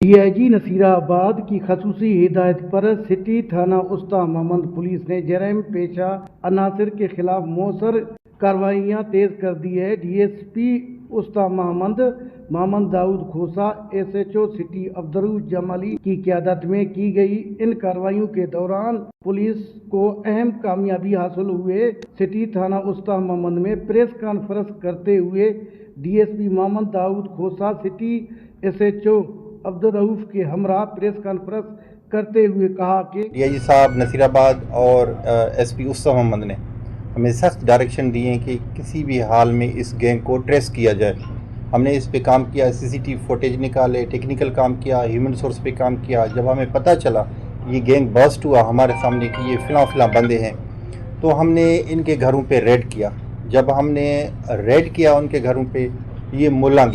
DIG Nasirabad की खसूसी हिदायत पर सिटी थाना उस्ता मोहम्मद पुलिस ने जराइम पेशा अनासर के खिलाफ मौसर कार्रवाइयां तेज कर दी है। DSP उस्ता मोहम्मद दाऊद खोसा SHO सिटी अब्दुल जमाली की क़यादत में की गई इन कार्रवाइयों के दौरान पुलिस को अहम कामयाबी हासिल हुए। सिटी थाना उस्ता मोहम्मद में प्रेस कॉन्फ्रेंस करते हुए DSP मोहम्मद दाऊद खोसा सिटी SHO अब्दुल रऊफ के हमरा प्रेस कॉन्फ्रेंस करते हुए कहा कि DIG साहब नसीराबाद और SP उस्ता मोहम्मद ने हमें सख्त डायरेक्शन दिए हैं कि किसी भी हाल में इस गैंग को ट्रेस किया जाए। हमने इस पे काम किया, CCTV फुटेज निकाले, टेक्निकल काम किया, ह्यूमन सोर्स पे काम किया। जब हमें पता चला ये गैंग बस्ट हुआ हमारे सामने कि ये फिला बंदे हैं, तो हमने इनके घरों पे रेड किया। जब हमने रेड किया उनके घरों पे, ये मुल्ला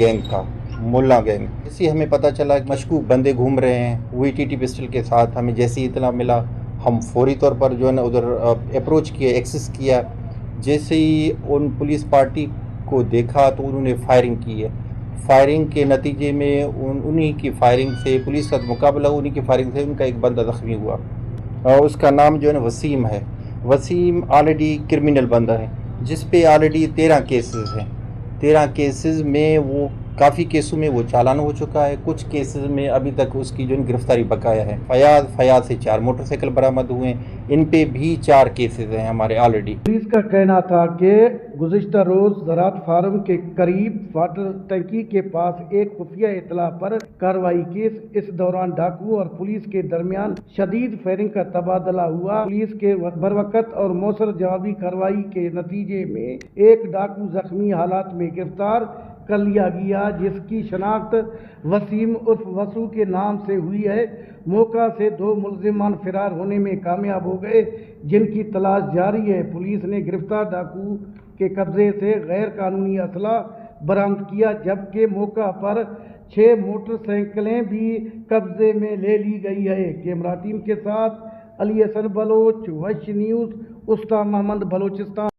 गैंग इसी हमें पता चला कि मशकूक बंदे घूम रहे हैं VTT पिस्टल के साथ। हमें जैसे ही इतना मिला हम फौरी तौर पर जो है ना उधर अप्रोच किया, एक्सेस किया। जैसे ही उन पुलिस पार्टी को देखा तो उन्होंने फायरिंग की है। फायरिंग के नतीजे में उन्हीं की फायरिंग से पुलिस का मुकाबला, उन्हीं की फायरिंग से उनका एक बंदा ज़ख्मी हुआ और उसका नाम जो है ना वसीम है। वसीम ऑलरेडी क्रिमिनल बंदा है जिस पे ऑलरेडी 13 केसेस हैं। 13 केसेस में वो काफ़ी केसों में वो चालान हो चुका है। कुछ केसेस में अभी तक उसकी जो गिरफ्तारी बकाया है। फयाज से 4 मोटरसाइकिल बरामद हुए हैं, इन पे भी 4 केसेस हैं हमारे ऑलरेडी। पुलिस का कहना था कि गुज़िश्ता रोज ज़राअत फार्म के करीब वाटर टंकी के पास एक खुफिया इत्तला पर कार्रवाई की। इस दौरान डाकू और पुलिस के दरमियान शदीद फायरिंग का तबादला हुआ। पुलिस के बरवकत और मौसर जवाबी कार्रवाई के नतीजे में एक डाकू जख्मी हालात में गिरफ्तार कर लिया गया, जिसकी शनाख्त वसीम उर्फ वसू के नाम से हुई है। मौका से 2 मुलजिमान फरार होने में कामयाब हो गए, जिनकी तलाश जारी है। पुलिस ने गिरफ्तार डाकू के कब्जे से गैर कानूनी असला बरामद किया, जबकि मौका पर 6 मोटरसाइकिलें भी कब्जे में ले ली गई है। कैमरा टीम के साथ अली हसन बलोच, वश न्यूज़, उस्ता मोहम्मद, बलोचिस्तान।